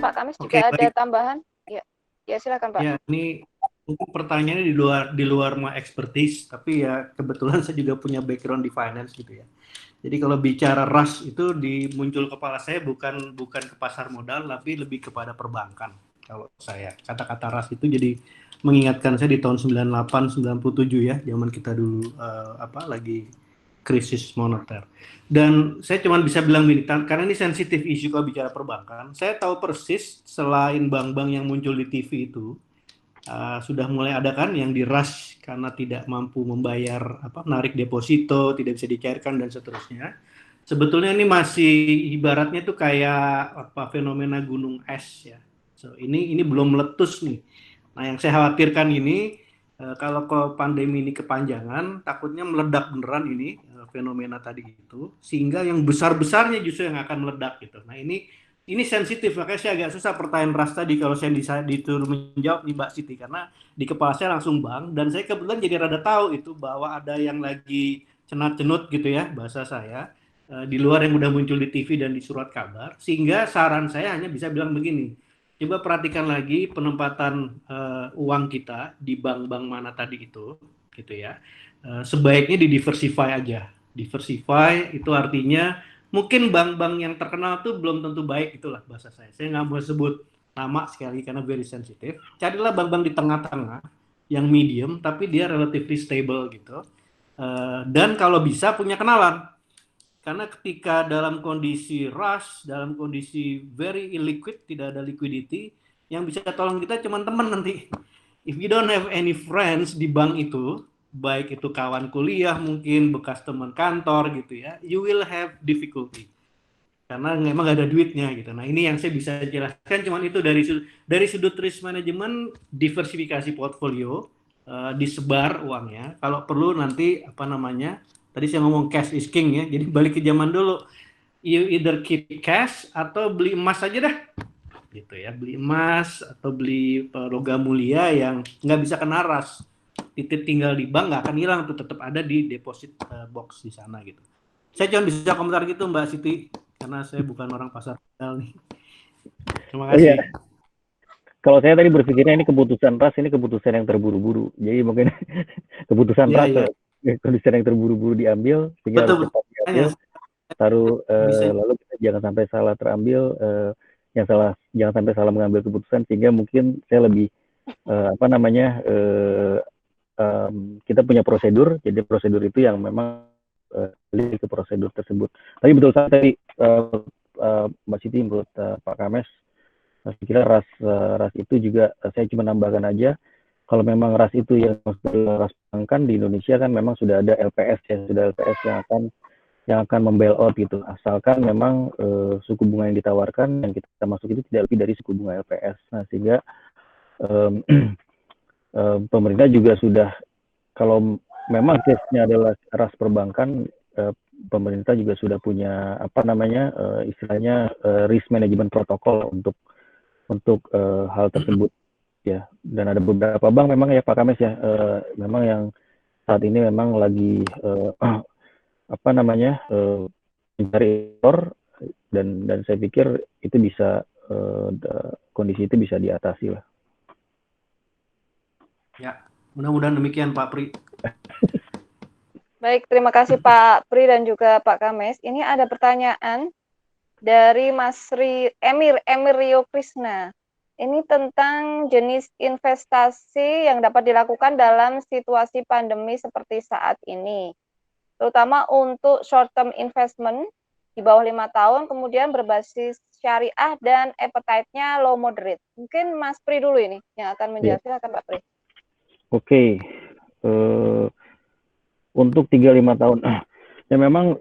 Pak Kamis Oke, juga ada baik. tambahan? Ya, ya silakan Pak. Ya, ini mungkin pertanyaannya di luar my expertise, tapi ya kebetulan saya juga punya background di finance gitu ya. Jadi kalau bicara rush itu muncul kepala saya bukan bukan ke pasar modal, tapi lebih kepada perbankan. Kalau saya kata-kata rush itu jadi mengingatkan saya di tahun 98, 97 ya, zaman kita dulu lagi krisis moneter. Dan saya cuma bisa bilang gini, karena ini sensitif isu kalau bicara perbankan, saya tahu persis selain bank-bank yang muncul di TV itu, sudah mulai ada kan yang di rush karena tidak mampu membayar narik deposito, tidak bisa dicairkan dan seterusnya. Sebetulnya ini masih ibaratnya tuh kayak fenomena gunung es ya. So, ini belum meletus nih. Nah, yang saya khawatirkan ini kalau pandemi ini kepanjangan, takutnya meledak beneran ini fenomena tadi itu, sehingga yang besar-besarnya justru yang akan meledak gitu. Nah, ini sensitif, makanya saya agak susah pertanyaan Ras tadi kalau saya disuruh menjawab nih Mbak Siti, karena di kepala saya langsung bang, dan saya kebetulan jadi rada tahu itu bahwa ada yang lagi cenat-cenut gitu ya bahasa saya, di luar yang udah muncul di TV dan di surat kabar, sehingga saran saya hanya bisa bilang begini, coba perhatikan lagi penempatan uang kita di bank-bank mana tadi itu, gitu ya, sebaiknya didiversify aja. Diversify itu artinya mungkin bank-bank yang terkenal tuh belum tentu baik, itulah bahasa saya. Saya nggak mau sebut nama sekali karena very sensitive. Carilah bank-bank di tengah-tengah yang medium tapi dia relatively stable gitu. Dan kalau bisa punya kenalan. Karena ketika dalam kondisi rush, dalam kondisi very illiquid, tidak ada liquidity, yang bisa tolong kita cuma teman nanti. If you don't have any friends di bank itu, baik itu kawan kuliah mungkin, bekas teman kantor gitu ya, you will have difficulty karena memang gak ada duitnya gitu. Nah, ini yang saya bisa jelaskan cuman itu dari sudut risk management, diversifikasi portfolio, disebar uangnya. Kalau perlu nanti tadi saya ngomong cash is king ya. Jadi balik ke zaman dulu. You either keep cash atau beli emas aja dah. Gitu ya, beli emas atau beli logam mulia yang nggak bisa kena ras. Titip tinggal di bank nggak akan hilang tuh, tetap ada di deposit box di sana gitu. Saya cuma bisa komentar gitu Mbak Siti, karena saya bukan orang pasar modal nih. Terima Oh iya, kasih. kalau saya tadi berpikirnya ini keputusan ras, ini keputusan yang terburu-buru. Jadi mungkin keputusan Iya, ras, iya. keputusan yang terburu-buru diambil, sehingga harus Betul, cepat makanya diambil. bisa Lalu kita jangan sampai salah terambil, jangan sampai salah mengambil keputusan, sehingga mungkin saya lebih kita punya prosedur, jadi prosedur itu yang memang ke prosedur tersebut. Tapi betul saja tadi Mbak Siti, menurut Pak Kames, saya kira ras itu juga saya cuma nambahkan aja, kalau memang ras itu yang ras perbankan di Indonesia kan memang sudah ada LPS ya, sudah LPS yang akan membail out gitu, asalkan memang suku bunga yang ditawarkan yang kita masuk itu tidak lebih dari suku bunga LPS. Nah, sehingga pemerintah juga sudah, kalau memang case-nya adalah ras perbankan, pemerintah juga sudah punya istilahnya risk management protokol untuk hal tersebut ya. Dan ada beberapa bank memang ya Pak Kames ya, memang yang saat ini memang lagi mencari error, dan saya pikir itu bisa kondisi itu bisa diatasi lah. ya. Mudah-mudahan demikian Pak Pri. Baik, terima kasih Pak Pri dan juga Pak Kames. Ini ada pertanyaan dari Mas Emir Rio Krisna. Ini tentang jenis investasi yang dapat dilakukan dalam situasi pandemi seperti saat ini, terutama untuk short term investment di bawah 5 tahun, kemudian berbasis syariah dan appetite-nya low moderate. Mungkin Mas Pri dulu ini yang akan menjawab. Silakan Pak Pri. Oke. Untuk 3-5 tahun, ya memang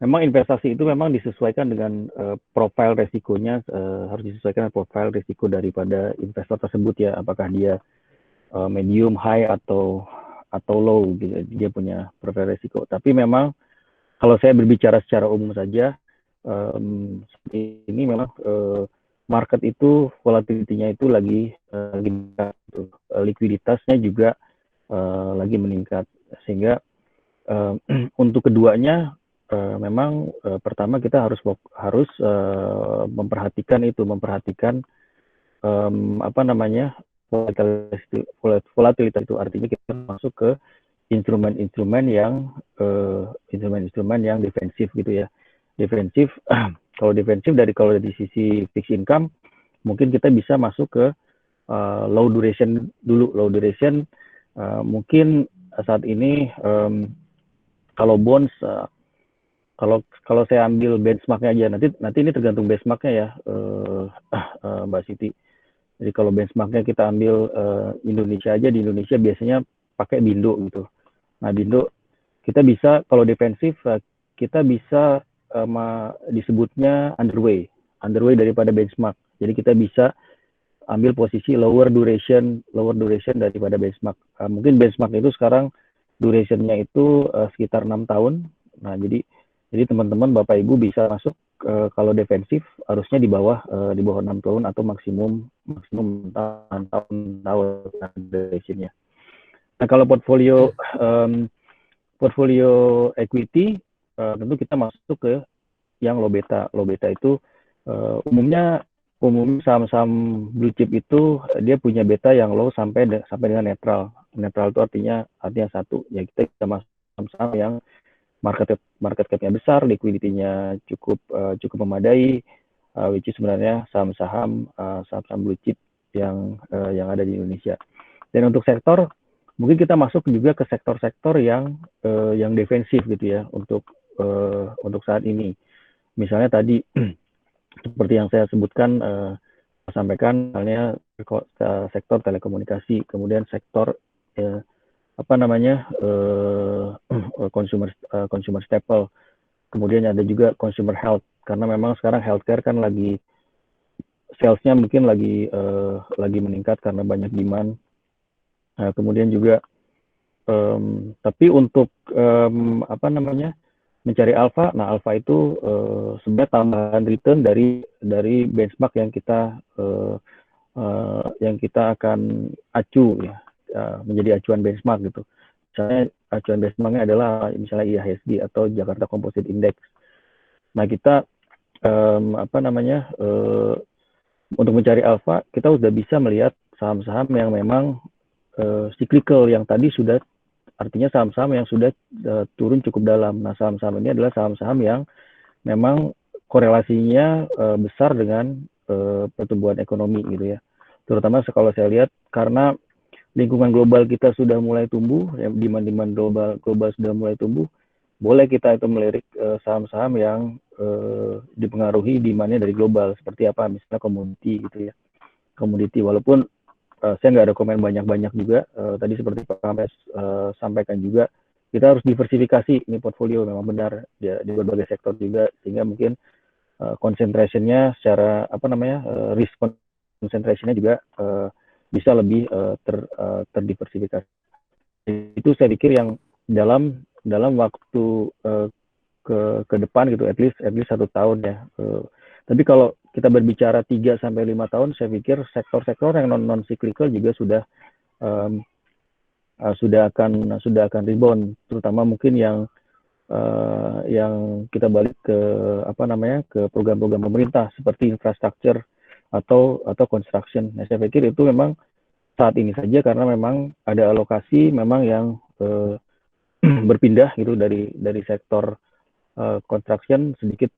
investasi itu memang disesuaikan dengan profil resikonya, harus disesuaikan dengan profil risiko daripada investor tersebut ya, apakah dia medium, high atau low gitu, dia punya profil risiko. Tapi memang kalau saya berbicara secara umum saja, ini memang market itu volatility-nya itu lagi likuiditasnya juga lagi meningkat, sehingga untuk keduanya memang pertama kita harus memperhatikan apa namanya, volatilitas itu, artinya kita masuk ke instrumen-instrumen yang defensif gitu ya. Defensif, kalau dari sisi fixed income, mungkin kita bisa masuk ke low duration dulu. Low duration mungkin saat ini kalau bonds, kalau saya ambil benchmarknya aja, nanti ini tergantung benchmarknya ya, Mbak Siti. Jadi kalau benchmarknya kita ambil Indonesia aja, di Indonesia biasanya pakai Bindo gitu. Nah, Bindo kita bisa, kalau defensif kita bisa disebutnya underway daripada benchmark. Jadi kita bisa ambil posisi lower duration daripada benchmark. Mungkin benchmark itu sekarang durationnya itu sekitar 6 tahun. Nah, jadi teman-teman Bapak Ibu bisa masuk kalau defensif harusnya di bawah 6 tahun atau maksimum 6 tahun durationnya. Nah, kalau portfolio equity tentu kita masuk ke yang low beta. Low beta itu umumnya saham-saham blue chip itu dia punya beta yang low sampai dengan netral. Netral itu artinya satu, ya kita masuk saham-saham yang market cap-nya besar, liquidity-nya cukup memadai, which is sebenarnya saham-saham blue chip yang ada di Indonesia. Dan untuk sektor, mungkin kita masuk juga ke sektor-sektor yang defensif gitu ya untuk saat ini. Misalnya tadi seperti yang saya sebutkan, sampaikan, misalnya sektor telekomunikasi, kemudian sektor consumer staple, kemudian ada juga consumer health, karena memang sekarang healthcare kan lagi sales-nya mungkin lagi meningkat karena banyak demand. Kemudian juga tapi untuk mencari alpha, nah alpha itu sebenarnya tambahan return dari benchmark yang kita akan acu ya, menjadi acuan benchmark gitu. Misalnya acuan benchmarknya adalah misalnya IHSG atau Jakarta Composite Index. Nah, kita untuk mencari alpha, kita sudah bisa melihat saham-saham yang memang cyclical, yang tadi sudah, artinya saham-saham yang sudah turun cukup dalam. Nah, saham-saham ini adalah saham-saham yang memang korelasinya besar dengan pertumbuhan ekonomi gitu ya. Terutama kalau saya lihat, karena lingkungan global kita sudah mulai tumbuh, ya, demand global sudah mulai tumbuh, boleh kita itu melirik saham-saham yang dipengaruhi demand-nya dari global, seperti apa, misalnya komoditi gitu ya. Komoditi, walaupun saya nggak ada komen banyak-banyak juga, tadi seperti Pak Kames sampaikan juga, kita harus diversifikasi ini portfolio, memang benar ya, di berbagai sektor juga, sehingga mungkin concentration-nya secara risk concentration-nya juga bisa lebih terdiversifikasi. Itu saya pikir yang dalam waktu ke depan gitu, at least 1 tahun ya. Tapi kalau kita berbicara 3 sampai 5 tahun, saya pikir sektor-sektor yang non cyclical juga sudah akan rebound, terutama mungkin yang kita balik ke ke program-program pemerintah seperti infrastruktur atau construction. Nah, saya pikir itu memang saat ini saja, karena memang ada alokasi memang yang berpindah gitu dari sektor construction sedikit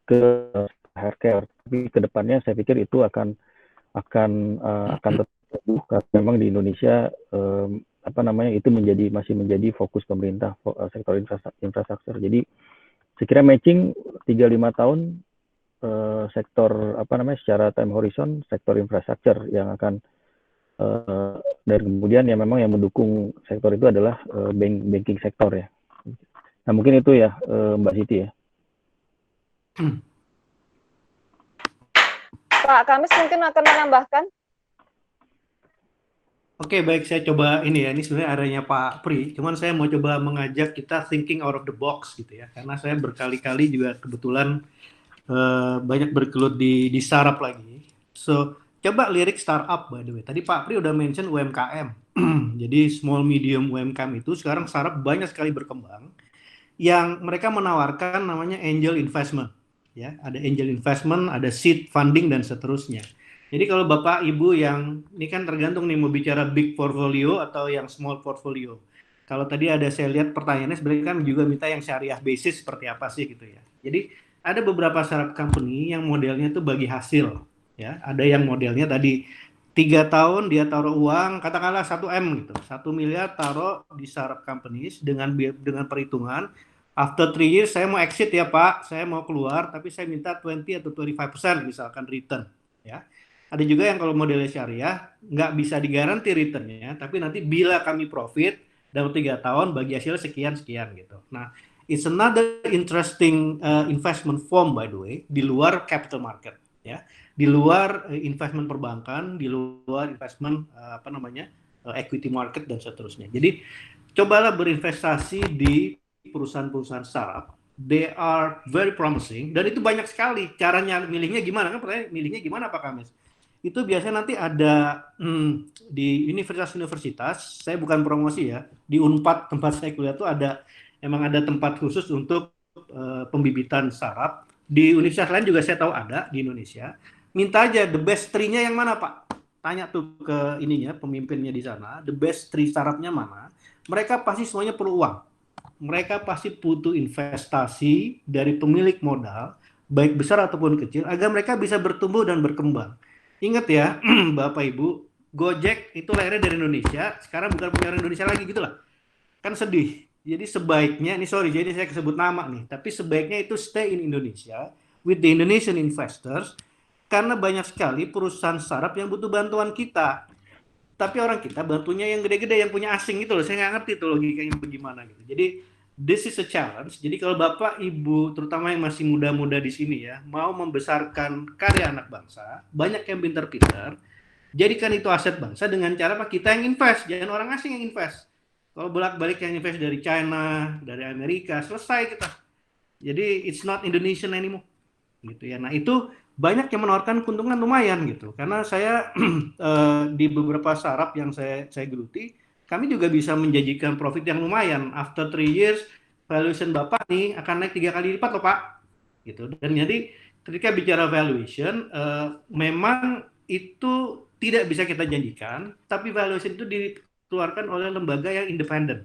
ke healthcare. Tapi kedepannya saya pikir itu akan tetap tumbuh, karena memang di Indonesia itu masih menjadi fokus pemerintah, sektor infrastruktur. Jadi saya kira matching 3-5 tahun sektor secara time horizon sektor infrastruktur yang akan dan kemudian yang memang yang mendukung sektor itu adalah banking sektor ya. Nah, mungkin itu ya Mbak Siti ya. Pak Kamis mungkin akan menambahkan. Oke, baik, saya coba ini ya. Ini sebenarnya areanya Pak Pri, cuman saya mau coba mengajak kita thinking out of the box gitu ya. Karena saya berkali-kali juga kebetulan banyak bergelut di startup lagi. So, coba lirik startup by the way. Tadi Pak Pri udah mention UMKM. Jadi small medium UMKM itu sekarang startup banyak sekali berkembang yang mereka menawarkan namanya angel investment. Ya, ada angel investment, ada seed funding dan seterusnya. Jadi kalau Bapak Ibu yang ini kan tergantung nih mau bicara big portfolio atau yang small portfolio. Kalau tadi ada saya lihat pertanyaannya sebenarnya kan juga minta yang syariah basis seperti apa sih gitu ya. Jadi ada beberapa startup company yang modelnya itu bagi hasil ya. Ada yang modelnya tadi 3 tahun dia taruh uang katakanlah 1 M gitu. 1 miliar taruh di startup companies dengan perhitungan after 3 years saya mau exit ya Pak, saya mau keluar tapi saya minta 20 atau 25% misalkan return ya. Ada juga yang kalau modelnya syariah nggak bisa digaranti returnnya, tapi nanti bila kami profit dalam 3 tahun bagi hasil sekian gitu. Nah, it's another interesting investment form by the way di luar capital market ya, di luar investment perbankan, di luar investment equity market dan seterusnya. Jadi cobalah berinvestasi di perusahaan-perusahaan startup. They are very promising dan itu banyak sekali. Caranya milihnya gimana kan? Pertanyaan milihnya gimana Pak Kamis? Itu biasanya nanti ada di universitas-universitas, saya bukan promosi ya, di Unpad tempat saya kuliah itu emang ada tempat khusus untuk pembibitan startup. Di universitas lain juga saya tahu ada di Indonesia. Minta aja the best tree-nya yang mana Pak? Tanya tuh ke ininya, pemimpinnya di sana, the best tree startup-nya mana? Mereka pasti semuanya perlu uang. Mereka pasti butuh investasi dari pemilik modal, baik besar ataupun kecil, agar mereka bisa bertumbuh dan berkembang. Ingat ya, Bapak Ibu, Gojek itu lahirnya dari Indonesia, sekarang bukan punya orang Indonesia lagi gitu lah. Kan sedih. Jadi sebaiknya, jadi saya kesebut nama nih, tapi sebaiknya itu stay in Indonesia with the Indonesian investors, karena banyak sekali perusahaan startup yang butuh bantuan kita. Tapi orang kita bantunya yang gede-gede, yang punya asing gitu loh. Saya nggak ngerti tuh logikanya bagaimana gitu. Jadi this is a challenge. Jadi kalau Bapak, Ibu, terutama yang masih muda-muda di sini ya, mau membesarkan karya anak bangsa, banyak yang pintar-pintar, jadikan itu aset bangsa dengan cara Pak kita yang invest, jangan orang asing yang invest. Kalau bolak-balik yang invest dari China, dari Amerika, selesai kita. Jadi it's not Indonesian anymore. Gitu ya. Nah, itu banyak yang menawarkan keuntungan lumayan gitu. Karena saya di beberapa startup yang saya geluti, kami juga bisa menjanjikan profit yang lumayan. After 3 years, valuation Bapak nih akan naik 3 kali lipat loh Pak. Gitu. Dan jadi ketika bicara valuation, memang itu tidak bisa kita janjikan, tapi valuation itu dikeluarkan oleh lembaga yang independen.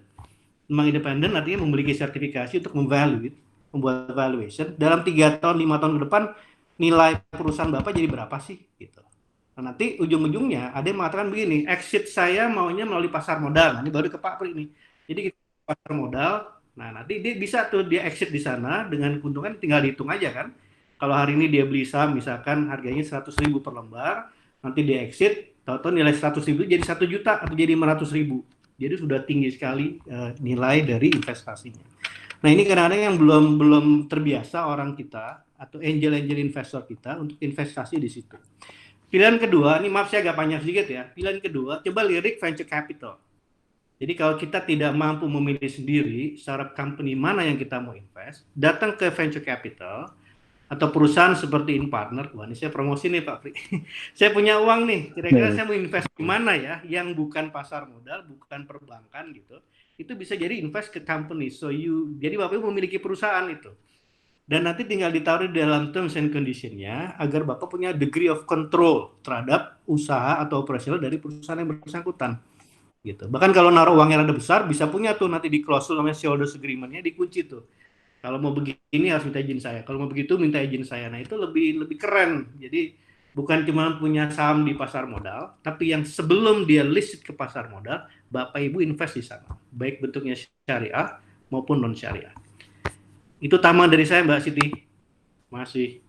Lembaga independen artinya memiliki sertifikasi untuk membuat valuation. Dalam 3 tahun, 5 tahun ke depan, nilai perusahaan Bapak jadi berapa sih? Gitu. Nah, nanti ujung-ujungnya ada yang mengatakan begini, exit saya maunya melalui pasar modal. Nah, ini baru ke Pak Pri nih. Jadi kita pasar modal, nah nanti dia bisa tuh dia exit di sana dengan keuntungan tinggal dihitung aja kan. Kalau hari ini dia beli saham misalkan harganya 100.000 per lembar, nanti dia exit, tahu-tahu nilai 100.000 jadi 1 juta atau jadi 500.000. Jadi sudah tinggi sekali nilai dari investasinya. Nah ini kadang-kadang yang belum terbiasa orang kita atau angel investor kita untuk investasi di situ. Pilihan kedua, ini maaf saya agak panjang sedikit ya. Pilihan kedua, coba lirik venture capital. Jadi kalau kita tidak mampu memilih sendiri startup company mana yang kita mau invest, datang ke venture capital atau perusahaan seperti InPartner. Wah, ini saya promosi nih Pak Pri. Saya punya uang nih, kira-kira saya mau invest di mana ya, yang bukan pasar modal, bukan perbankan gitu. Itu bisa jadi invest ke company. Jadi Bapak memiliki perusahaan itu. Dan nanti tinggal ditaruh di dalam terms and condition-nya agar Bapak punya degree of control terhadap usaha atau operasional dari perusahaan yang bersangkutan. Gitu. Bahkan kalau naruh uangnya rada besar, bisa punya tuh nanti di klausul namanya shareholders agreement-nya dikunci tuh. Kalau mau begini harus minta izin saya. Kalau mau begitu minta izin saya. Nah itu lebih keren. Jadi bukan cuma punya saham di pasar modal, tapi yang sebelum dia list ke pasar modal, Bapak Ibu invest di sana. Baik bentuknya syariah maupun non syariah. Itu tambahan dari saya Mbak Siti. Masih.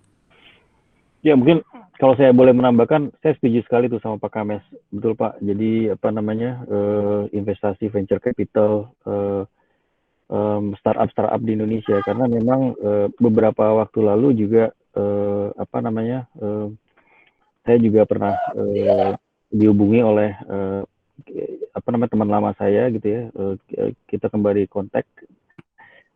Ya mungkin kalau saya boleh menambahkan, saya setuju sekali tuh sama Pak Kames. Betul Pak. Jadi investasi venture capital startup di Indonesia, karena memang beberapa waktu lalu juga saya juga pernah dihubungi oleh teman lama saya gitu ya, kita kembali kontak.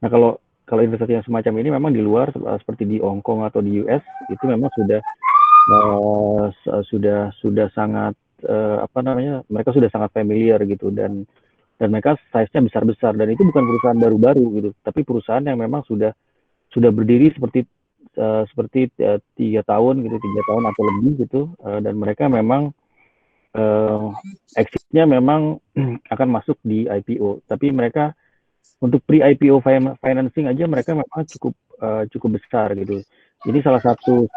Nah kalau investasi yang semacam ini memang di luar seperti di Hong Kong atau di US itu memang sudah sangat mereka sudah sangat familiar gitu, dan dan mereka size-nya besar-besar, dan itu bukan perusahaan baru-baru gitu, tapi perusahaan yang memang sudah berdiri seperti 3 tahun gitu, 3 tahun atau lebih gitu, dan mereka memang exit-nya memang akan masuk di IPO, tapi mereka untuk pre-IPO financing aja mereka memang cukup besar gitu. Ini salah satu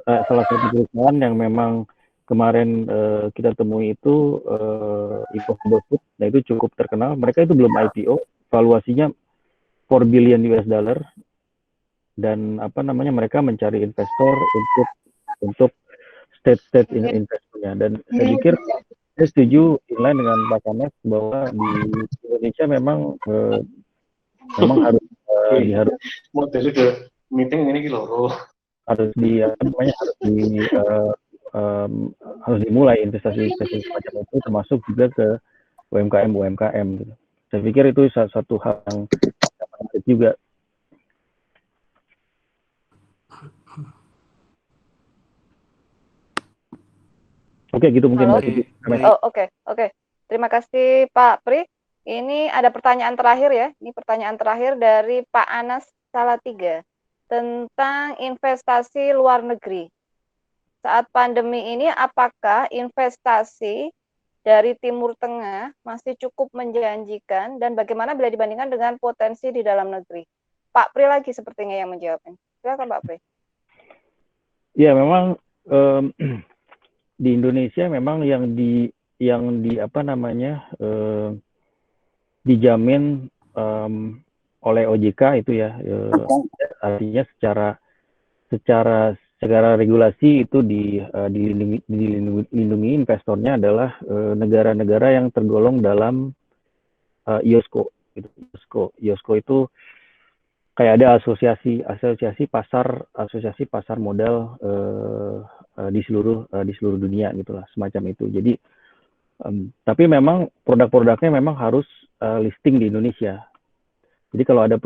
perusahaan yang memang kemarin kita temui itu Impossible Food, nah itu cukup terkenal. Mereka itu belum IPO, valuasinya 4 billion US dollar, dan apa namanya, mereka mencari investor untuk state investornya. Dan saya pikir saya setuju inline dengan Pak Kames bahwa di Indonesia memang harus harus Modalnya ke meeting ini gitu. harus di apa namanya, harus dimulai investasi semacam itu, termasuk juga ke UMKM gitu. Saya pikir itu satu hal yang menarik juga. Oke, gitu mungkin. Oke. Terima kasih Pak Pri. Ini ada pertanyaan terakhir ya. Ini pertanyaan terakhir dari Pak Anas Salatiga tentang investasi luar negeri. Saat pandemi ini, apakah investasi dari Timur Tengah masih cukup menjanjikan, dan bagaimana bila dibandingkan dengan potensi di dalam negeri? Pak Pri lagi sepertinya yang menjawabnya. Silakan Pak Pri. Ya, memang di Indonesia memang yang di apa namanya, dijamin oleh OJK itu ya, artinya secara regulasi itu dilindungi investornya adalah negara-negara yang tergolong dalam IOSCO gitu. IOSCO itu kayak ada asosiasi pasar modal di seluruh dunia gitulah, semacam itu. Jadi tapi memang produk-produknya memang harus listing di Indonesia. Jadi kalau ada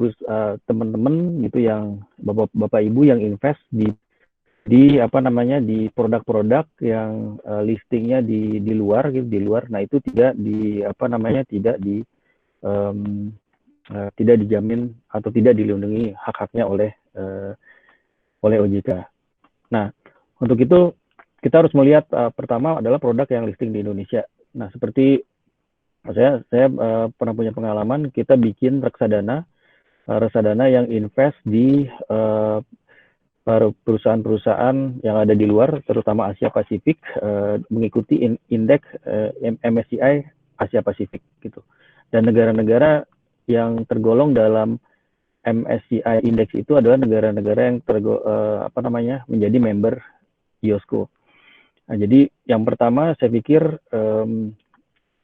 teman-teman gitu yang bapak ibu yang invest di apa namanya, di produk-produk yang listingnya di luar gitu, nah itu tidak dijamin atau tidak dilindungi hak-haknya oleh OJK. Nah, untuk itu kita harus melihat pertama adalah produk yang listing di Indonesia. Nah, seperti saya pernah punya pengalaman, kita bikin reksadana yang invest di perusahaan-perusahaan yang ada di luar, terutama Asia Pasifik, mengikuti indeks MSCI Asia Pasifik gitu. Dan negara-negara yang tergolong dalam MSCI Index itu adalah negara-negara yang menjadi member IOSCO. Nah, jadi yang pertama saya pikir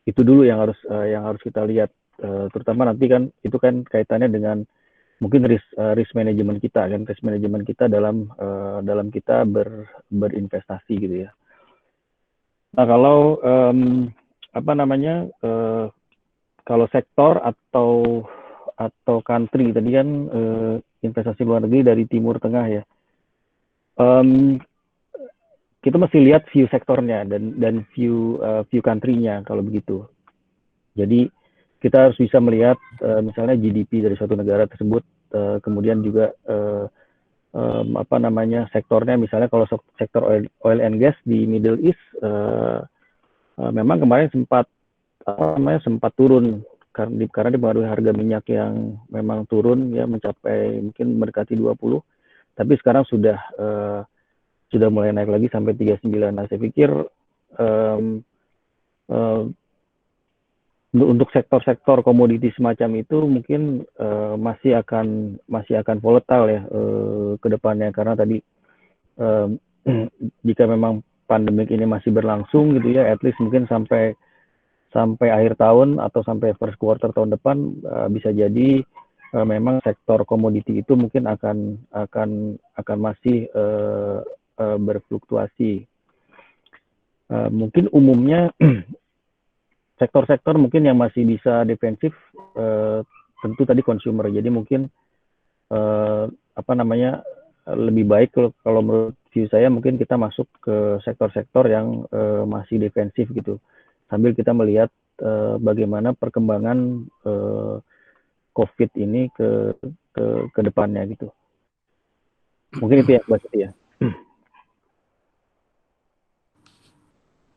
itu dulu yang harus kita lihat, terutama nanti kan itu kan kaitannya dengan mungkin risk management kita kan, risk management kita dalam kita berinvestasi gitu ya. Nah, kalau kalau sektor atau country tadi kan, investasi luar negeri dari Timur Tengah ya, kita mesti lihat view sektornya dan view country-nya kalau begitu. Jadi kita harus bisa melihat misalnya GDP dari suatu negara tersebut, kemudian juga sektornya, misalnya kalau sektor oil and gas di Middle East memang kemarin sempat turun karena dipengaruhi harga minyak yang memang turun ya, mencapai mungkin mendekati 20, tapi sekarang sudah mulai naik lagi sampai 39. Nah, saya pikir untuk sektor-sektor komoditi semacam itu mungkin masih akan volatile ya ke depannya, karena tadi jika memang pandemik ini masih berlangsung gitu ya, at least mungkin sampai akhir tahun atau sampai first quarter tahun depan, bisa jadi memang sektor komoditi itu mungkin akan masih berfluktuasi. Mungkin umumnya sektor-sektor mungkin yang masih bisa defensif, tentu tadi consumer. Jadi mungkin lebih baik kalau menurut view saya, mungkin kita masuk ke sektor-sektor yang masih defensif gitu, sambil kita melihat bagaimana perkembangan COVID ini ke depannya gitu. Mungkin itu ya, Mbak Siti ya.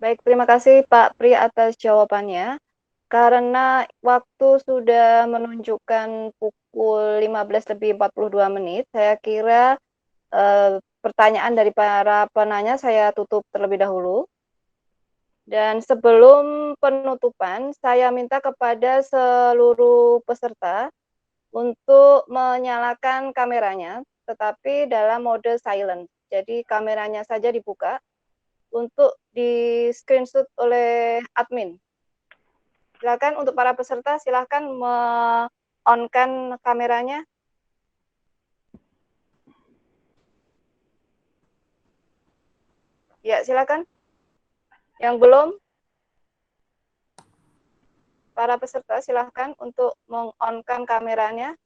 Baik, terima kasih Pak Pri atas jawabannya. Karena waktu sudah menunjukkan pukul 15:42, saya kira pertanyaan dari para penanya saya tutup terlebih dahulu. Dan sebelum penutupan, saya minta kepada seluruh peserta untuk menyalakan kameranya, tetapi dalam mode silent. Jadi kameranya saja dibuka untuk di screenshot oleh admin. Silakan untuk para peserta, silakan on-kan kameranya. Ya, silakan. Yang belum, para peserta silakan untuk meng-on-kan kameranya.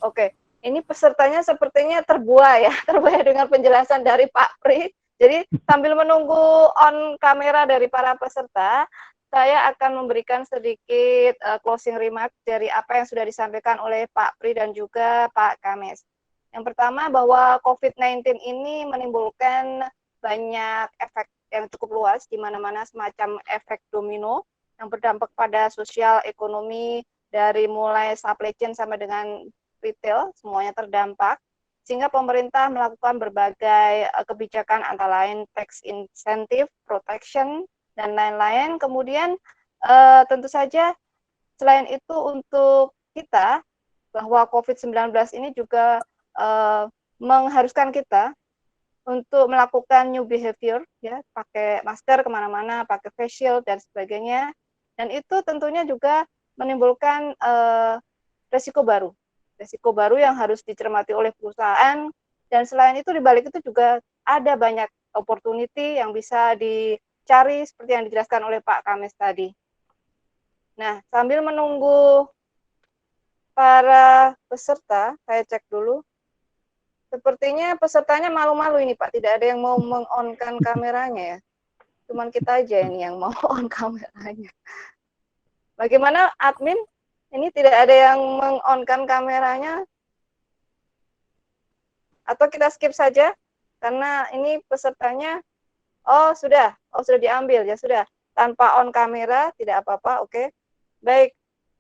Oke, ini pesertanya sepertinya terbuai ya, terbuai dengan penjelasan dari Pak Pri. Jadi sambil menunggu on kamera dari para peserta, saya akan memberikan sedikit closing remark dari apa yang sudah disampaikan oleh Pak Pri dan juga Pak Kames. Yang pertama bahwa COVID-19 ini menimbulkan banyak efek yang cukup luas, di mana-mana semacam efek domino yang berdampak pada sosial, ekonomi, dari mulai supply chain sampai dengan retail, semuanya terdampak, sehingga pemerintah melakukan berbagai kebijakan antara lain tax incentive, protection, dan lain-lain. Kemudian tentu saja selain itu untuk kita, bahwa COVID-19 ini juga mengharuskan kita untuk melakukan new behavior, ya, pakai masker kemana-mana, pakai face shield, dan sebagainya. Dan itu tentunya juga menimbulkan resiko baru yang harus dicermati oleh perusahaan, dan selain itu di balik itu juga ada banyak opportunity yang bisa dicari seperti yang dijelaskan oleh Pak Kames tadi. Nah, sambil menunggu para peserta, saya cek dulu. Sepertinya pesertanya malu-malu ini Pak, tidak ada yang mau meng-on-kan kameranya ya. Cuman kita aja ini yang mau on kameranya. Bagaimana admin? Ini tidak ada yang meng-on-kan kameranya? Atau kita skip saja? Karena ini pesertanya, sudah diambil, ya sudah. Tanpa on kamera, tidak apa-apa, oke. Baik,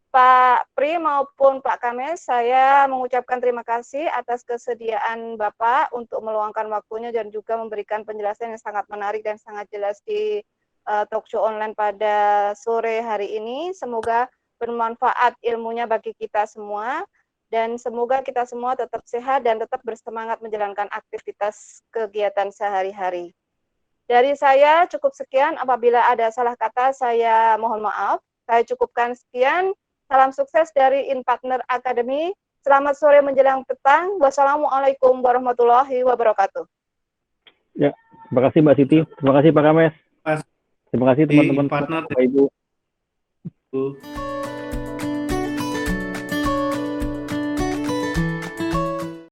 Pak Pri maupun Pak Kames, saya mengucapkan terima kasih atas kesediaan Bapak untuk meluangkan waktunya dan juga memberikan penjelasan yang sangat menarik dan sangat jelas di talk show online pada sore hari ini. Semoga bermanfaat ilmunya bagi kita semua, dan semoga kita semua tetap sehat dan tetap bersemangat menjalankan aktivitas kegiatan sehari-hari. Dari saya cukup sekian, apabila ada salah kata saya mohon maaf. Saya cukupkan sekian. Salam sukses dari InPartner Academy. Selamat sore menjelang petang. Wassalamualaikum warahmatullahi wabarakatuh. Ya, terima kasih Mbak Siti, terima kasih Pak Kames, terima kasih teman-teman, Bapak Ibu.